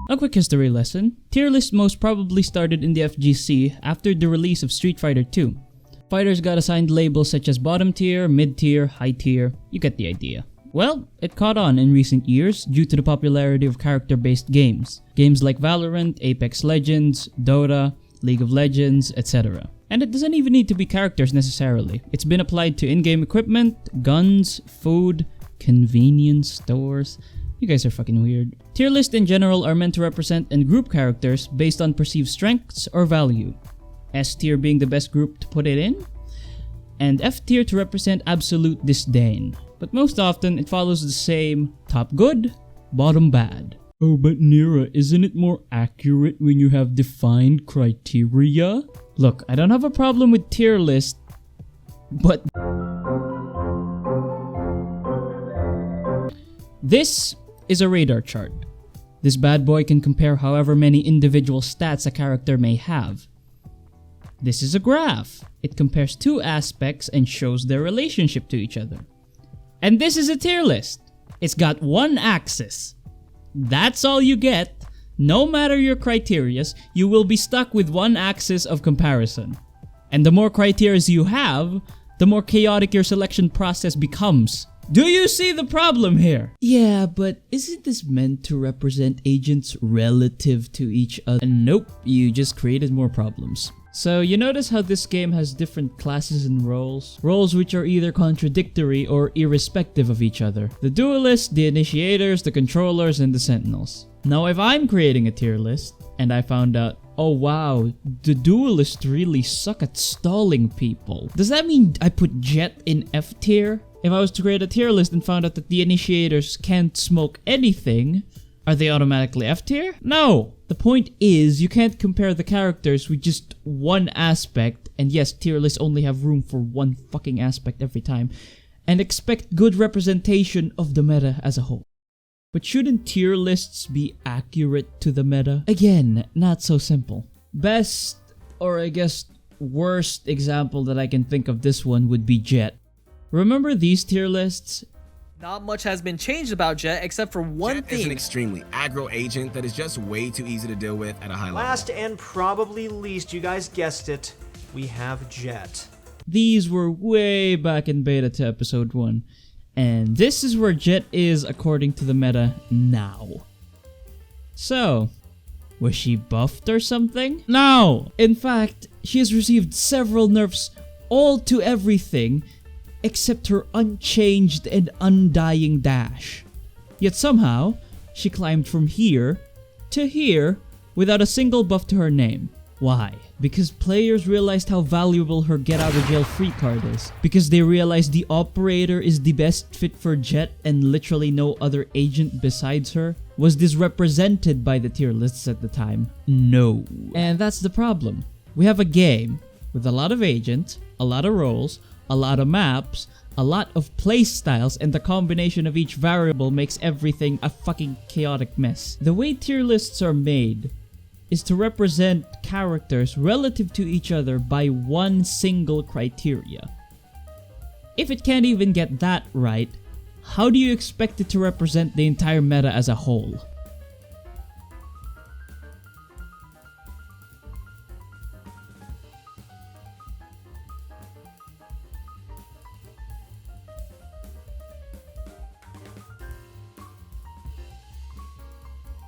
A quick history lesson. Tier list most probably started in the FGC after the release of Street Fighter 2. Fighters got assigned labels such as bottom tier, mid tier, high tier, you get the idea. Well, it caught on in recent years due to the popularity of character-based games. Games like Valorant, Apex Legends, Dota, League of Legends, etc. And it doesn't even need to be characters necessarily. It's been applied to in-game equipment, guns, food, convenience stores. You guys are fucking weird. Tier lists in general are meant to represent and group characters based on perceived strengths or value. S tier being the best group to put it in, and F tier to represent absolute disdain. But most often, it follows the same top good, bottom bad. Oh, but Nira, isn't it more accurate when you have defined criteria? Look, I don't have a problem with tier list, but this is a radar chart. This bad boy can compare however many individual stats a character may have. This is a graph. It compares two aspects and shows their relationship to each other. And this is a tier list. It's got one axis. That's all you get. No matter your criterias, you will be stuck with one axis of comparison. And the more criterias you have, the more chaotic your selection process becomes. Do you see the problem here? Yeah, but isn't this meant to represent agents relative to each other? Nope, you just created more problems. So you notice how this game has different classes and roles? Roles which are either contradictory or irrespective of each other. The duelists, the initiators, the controllers, and the sentinels. Now if I'm creating a tier list, and I found out, oh wow, the duelists really suck at stalling people. Does that mean I put Jet in F tier? If I was to create a tier list and found out that the initiators can't smoke anything, are they automatically F tier? No! The point is, you can't compare the characters with just one aspect, and yes, tier lists only have room for one fucking aspect every time, and expect good representation of the meta as a whole. But shouldn't tier lists be accurate to the meta? Again, not so simple. Best, or I guess worst example that I can think of this one would be Jet. Remember these tier lists? Not much has been changed about Jet except for one Jet thing. is an extremely aggro agent that is just way too easy to deal with at a high level. Last and probably least, you guys guessed it, we have Jet. These were way back in beta to episode 1. And this is where Jet is according to the meta now. So, was she buffed or something? No! In fact, she has received several nerfs all to everything except her unchanged and undying dash. Yet somehow, she climbed from here to here without a single buff to her name. Why? Because players realized how valuable her get out of jail free card is. Because they realized the operator is the best fit for Jet and literally no other agent besides her. Was this represented by the tier lists at the time? No. And that's the problem. We have a game with a lot of agents, a lot of roles, a lot of maps, a lot of playstyles, and the combination of each variable makes everything a fucking chaotic mess. The way tier lists are made is to represent characters relative to each other by one single criteria. If it can't even get that right, how do you expect it to represent the entire meta as a whole?